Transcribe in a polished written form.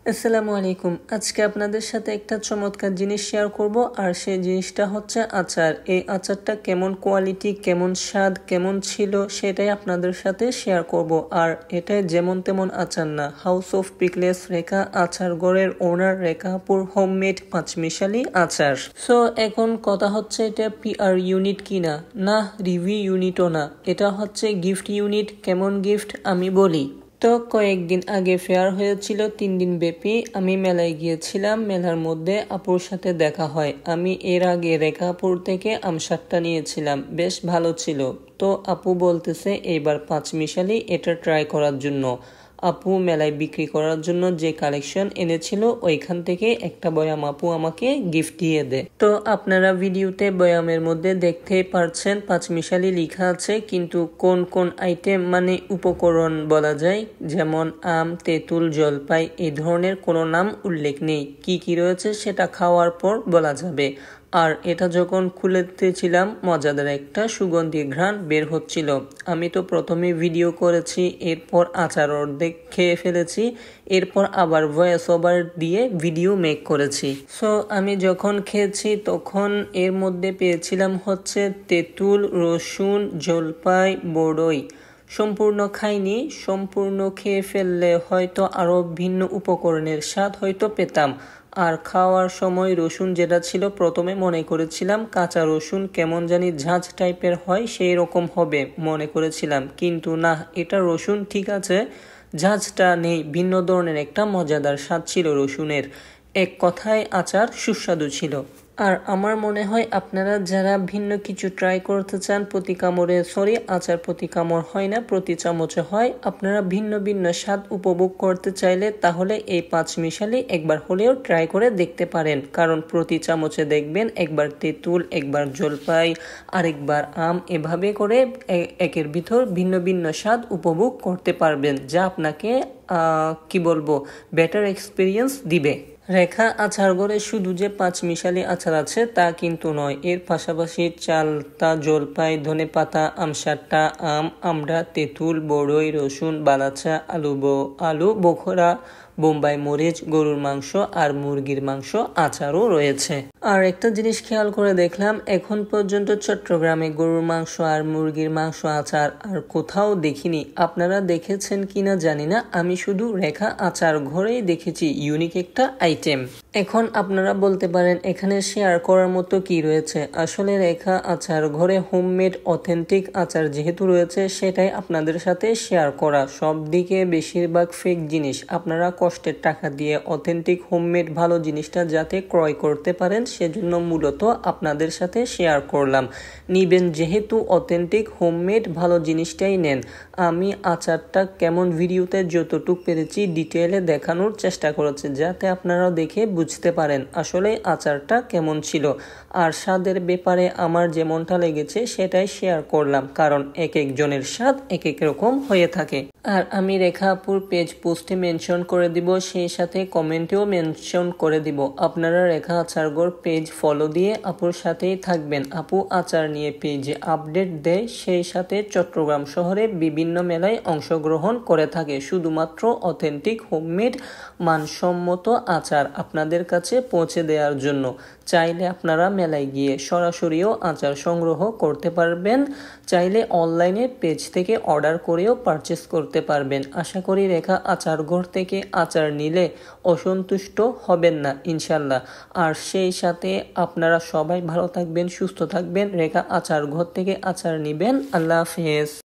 আসসালামু আলাইকুম। আজকে আপনাদের সাথে একটা চমৎকার জিনিস শেয়ার করব, আর সেই জিনিসটা হচ্ছে আচার। এই আচারটা কেমন কোয়ালিটি, কেমন স্বাদ, কেমন ছিল সেটাই আপনাদের সাথে শেয়ার করব। আর এটা যেমন তেমন আচার না, হাউস অফ পিকলেস রেখা আচার ঘরের ওনার রেখাপুর হোমমেড পাঁচমিশালি আচার। সো এখন কথা হচ্ছে এটা PR ইউনিট কিনা, না রিভিউ ইউনিটও না, এটা হচ্ছে গিফট ইউনিট। কেমন গিফট আমি বলি। তো কয়েকদিন আগে ফেয়ার হয়েছিল 3 দিন ব্যাপী। আমি মেলায় গিয়েছিলাম, মেলার মধ্যে আপুর সাথে দেখা হয়। আমি এর আগে রেখাপুর থেকে আমসারটা নিয়েছিলাম, বেশ ভালো ছিল। তো আপু বলতেছে এইবার পাঁচমিশালি এটা ট্রাই করার জন্য। আপু মেলায় বিক্রি করার জন্য যে কালেকশন এনেছিল ওইখান থেকে একটা বয়াম আপু আমাকে গিফট দিয়ে দেয়। তো আপনারা ভিডিওতে বয়ামের মধ্যে দেখতেই পারছেন পাঁচমিশালি লেখা আছে, কিন্তু কোন কোন আইটেম মানে উপকরণ বলা যায়, যেমন আম, তেঁতুল, জলপাই, এই ধরনের কোনো নাম উল্লেখ নেই। কি কি রয়েছে সেটা খাওয়ার পর বলা যাবে। আর এটা যখন খুলেতেছিলাম মজাদার একটা সুগন্ধি ঘ্রাণ বের হচ্ছিল। আমি তো প্রথমে ভিডিও করেছি, এরপর আচার অর্ধেক খেয়ে ফেলেছি, এরপর আবার ভয়েস ওভার দিয়ে ভিডিও মেক করেছি। সো আমি যখন খেয়েছি তখন এর মধ্যে পেয়েছিলাম হচ্ছে তেঁতুল, রসুন, জলপাই, বড়ই। সম্পূর্ণ খাইনি, সম্পূর্ণ খেয়ে ফেললে হয়তো আরও ভিন্ন উপকরণের স্বাদ হয়তো পেতাম। আর খাওয়ার সময় রসুন যেটা ছিল, প্রথমে মনে করেছিলাম কাঁচা রসুন কেমন জানি ঝাঁঝ টাইপের হয়, সেই রকম হবে মনে করেছিলাম, কিন্তু না, এটা রসুন ঠিক আছে, ঝাঁঝটা নেই। ভিন্ন ধরনের একটা মজাদার স্বাদ ছিল রসুনের। এক কথায় আচার সুস্বাদু ছিল। আর আমার মনে হয় আপনারা যারা ভিন্ন কিছু ট্রাই করতে চান, প্রতি কামড়ে আচার প্রতি কামড় হয় না, প্রতি চামচে হয়। আপনারা ভিন্ন ভিন্ন স্বাদ উপভোগ করতে চাইলে তাহলে এই পাঁচমিশালি একবার হলেও ট্রাই করে দেখতে পারেন। কারণ প্রতি চামচে দেখবেন একবার তেঁতুল, একবার জলপাই, আরেকবার আম, এভাবে করে একের ভিতর ভিন্ন ভিন্ন স্বাদ উপভোগ করতে পারবেন, যা আপনাকে কি বলবো, বেটার এক্সপিরিয়েন্স দিবে। রেখা আচার ঘরে শুধু যে পাঁচমিশালি আচার আছে তা কিন্তু নয়, এর পাশাপাশি চালতা, জলপাই, ধনেপাতা, আমসাট্টা, আম, আমড়া, তেঁতুল, বড়ই, রসুন, বালাচা, আলু বোখরা, বোম্বাই মরিচ, গরুর মাংস আর মুরগির মাংস আচারও রয়েছে। আর একটা জিনিস খেয়াল করে দেখলাম, এখন পর্যন্ত চট্টগ্রামে গরুর মাংস আর মুরগির মাংস আচার আর কোথাও দেখিনি। আপনারা দেখেছেন কিনা জানি না, আমি শুধু রেখা আচার ঘরেই দেখেছি ইউনিক একটা আইটেম। এখন আপনারা বলতে পারেন এখানে শেয়ার করার মতো কি রয়েছে। আসলে রেখা আচার ঘরে হোমমেড অথেন্টিক আচার যেহেতু রয়েছে, সেটাই আপনাদের সাথে শেয়ার করা। সব দিকে বেশিরভাগ ফেক জিনিস, আপনারা কষ্টের টাকা দিয়ে অথেন্টিক হোমমেড ভালো জিনিসটা যাতে ক্রয় করতে পারেন, সেজন্য মূলত আপনাদের সাথে শেয়ার করলাম। নিবেন যেহেতু অথেন্টিক হোমমেড ভালো জিনিসটাই নেন। আমি আচারটা কেমন ভিডিওতে যতটুকু পেরেছি ডিটেইলে দেখানোর চেষ্টা করেছি, যাতে আপনারা দেখে বুঝতে পারেন আসলে আচারটা কেমন ছিল। আর স্বাদের ব্যাপারে আমার যেমনটা লেগেছে সেটাই শেয়ার করলাম, কারণ এক একজনের স্বাদ এক এক রকম হয়ে থাকে। আর আমি রেখা আপুর পেজ পোস্টে মেনশন করে দিব, সেই সাথে কমেন্টেও মেনশন করে দিব। আপনারা রেখা আচারঘর পেজ ফলো দিয়ে আপুর সাথেই থাকবেন। আপু আচার নিয়ে পেজে আপডেট দেয়, সেই সাথে চট্টগ্রাম শহরে বিভিন্ন মেলায় অংশগ্রহণ করে থাকে, শুধুমাত্র অথেন্টিক হোমমেড মানসম্মত আচার আপনাদের কাছে পৌঁছে দেওয়ার জন্য। চাইলে আপনারা মেলায় গিয়ে সরাসরিও আচার সংগ্রহ করতে পারবেন, চাইলে অনলাইনে পেজ থেকে অর্ডার করেও পারচেস করতে পারবেন। আশা করি রেখা আচার ঘর থেকে আচার নিলে অসন্তুষ্ট হবেন না ইনশাল্লাহ। আর সেই সাথে আপনারা সবাই ভালো থাকবেন, সুস্থ থাকবেন, রেখা আচার ঘর থেকে আচার নিবেন। আল্লাহ হাফেজ।